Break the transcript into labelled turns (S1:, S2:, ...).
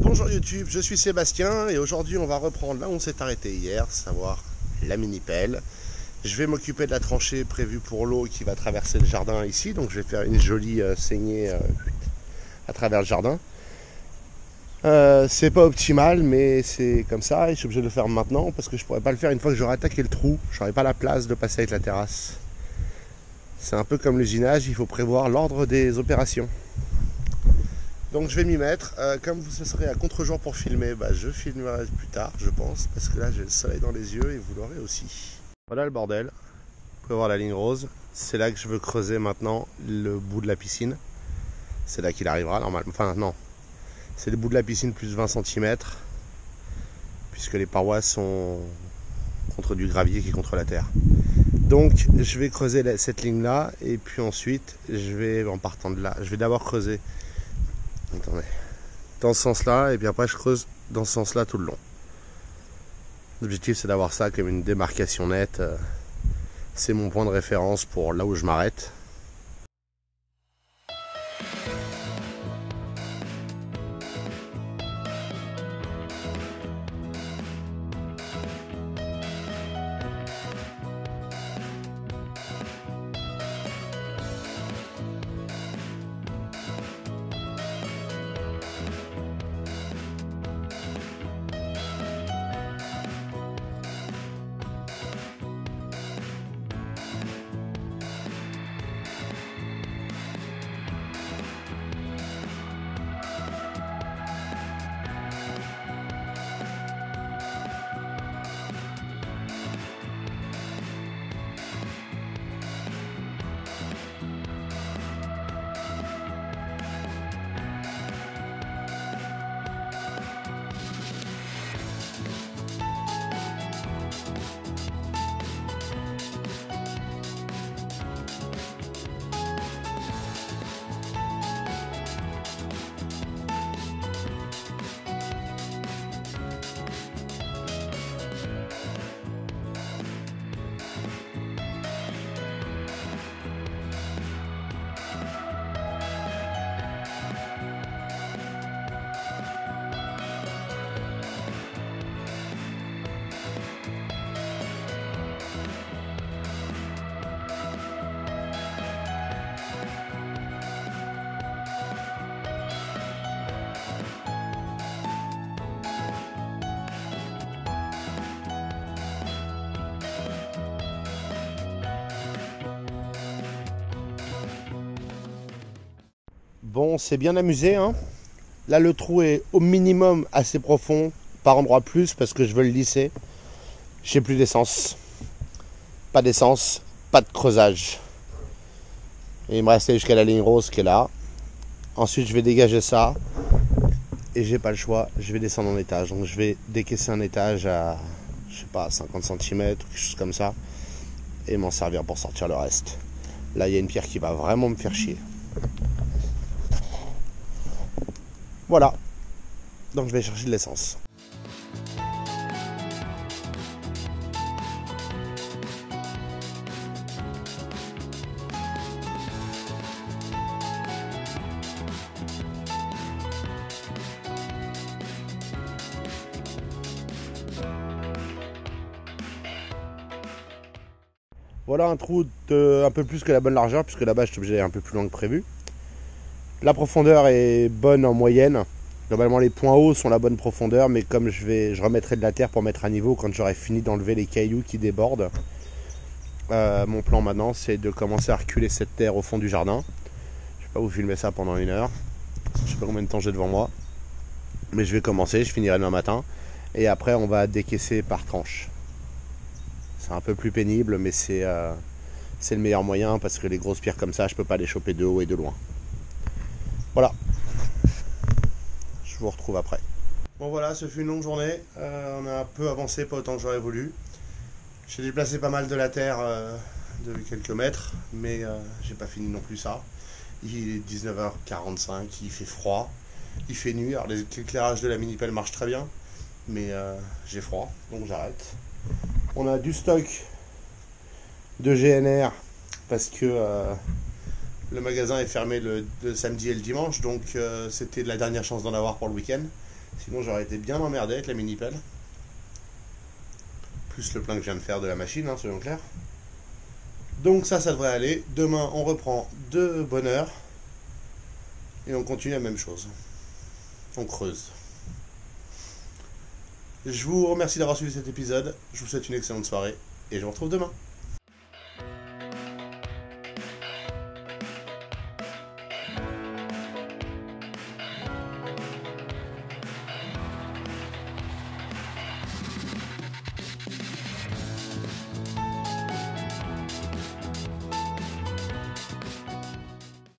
S1: Bonjour YouTube, je suis Sébastien et aujourd'hui on va reprendre là où on s'est arrêté hier, savoir la mini-pelle. Je vais m'occuper de la tranchée prévue pour l'eau qui va traverser le jardin ici, donc je vais faire une jolie saignée à travers le jardin. C'est pas optimal mais c'est comme ça et je suis obligé de le faire maintenant parce que je pourrais pas le faire une fois que j'aurai attaqué le trou, j'aurai pas la place de passer avec la terrasse. C'est un peu comme l'usinage, il faut prévoir l'ordre des opérations. Donc je vais m'y mettre, comme ce serait à contre-jour pour filmer, je filmerai plus tard je pense, parce que là j'ai le soleil dans les yeux et vous l'aurez aussi. Voilà le bordel, vous pouvez voir la ligne rose, c'est là que je veux creuser maintenant le bout de la piscine. C'est là qu'il arrivera normalement, enfin non, c'est le bout de la piscine plus 20 cm, puisque les parois sont contre du gravier qui est contre la terre. Donc je vais creuser cette ligne là, et puis ensuite je vais, en partant de là, je vais d'abord creuser. Attendez. Dans ce sens-là, et puis après je creuse dans ce sens-là tout le long. L'objectif c'est d'avoir ça comme une démarcation nette. C'est mon point de référence pour là où je m'arrête. Bon, c'est bien amusé, hein. Là, le trou est au minimum assez profond, par endroit plus, parce que je veux le lisser. J'ai plus d'essence. Pas d'essence, pas de creusage. Et il me restait jusqu'à la ligne rose qui est là. Ensuite, je vais dégager ça. Et j'ai pas le choix, je vais descendre en étage. Donc, je vais décaisser un étage à, je sais pas, 50 cm, quelque chose comme ça. Et m'en servir pour sortir le reste. Là, il y a une pierre qui va vraiment me faire chier. Voilà, donc je vais chercher de l'essence. Voilà un trou de un peu plus que la bonne largeur, puisque là-bas je suis obligé d'aller un peu plus loin que prévu. La profondeur est bonne en moyenne. Globalement, les points hauts sont la bonne profondeur, mais comme je remettrai de la terre pour mettre à niveau quand j'aurai fini d'enlever les cailloux qui débordent. Mon plan maintenant, c'est de commencer à reculer cette terre au fond du jardin. Je vais pas vous filmer ça pendant 1 heure. Je sais pas combien de temps j'ai devant moi. Mais je vais commencer, je finirai demain matin. Et après, on va décaisser par tranche. C'est un peu plus pénible, mais c'est le meilleur moyen parce que les grosses pierres comme ça, je peux pas les choper de haut et de loin. Voilà, je vous retrouve après. Bon voilà, ce fut une longue journée, on a un peu avancé, pas autant que j'aurais voulu. J'ai déplacé pas mal de la terre de quelques mètres, mais j'ai pas fini non plus ça. Il est 19h45, il fait froid, il fait nuit, alors l'éclairage de la mini-pelle marche très bien, mais j'ai froid, donc j'arrête. On a du stock de GNR parce que le magasin est fermé le samedi et le dimanche, donc c'était la dernière chance d'en avoir pour le week-end. Sinon j'aurais été bien emmerdé avec la mini pelle. Plus le plein que je viens de faire de la machine, hein, soyons clairs. Donc ça devrait aller. Demain on reprend de bonne heure. Et on continue la même chose. On creuse. Je vous remercie d'avoir suivi cet épisode. Je vous souhaite une excellente soirée. Et je vous retrouve demain.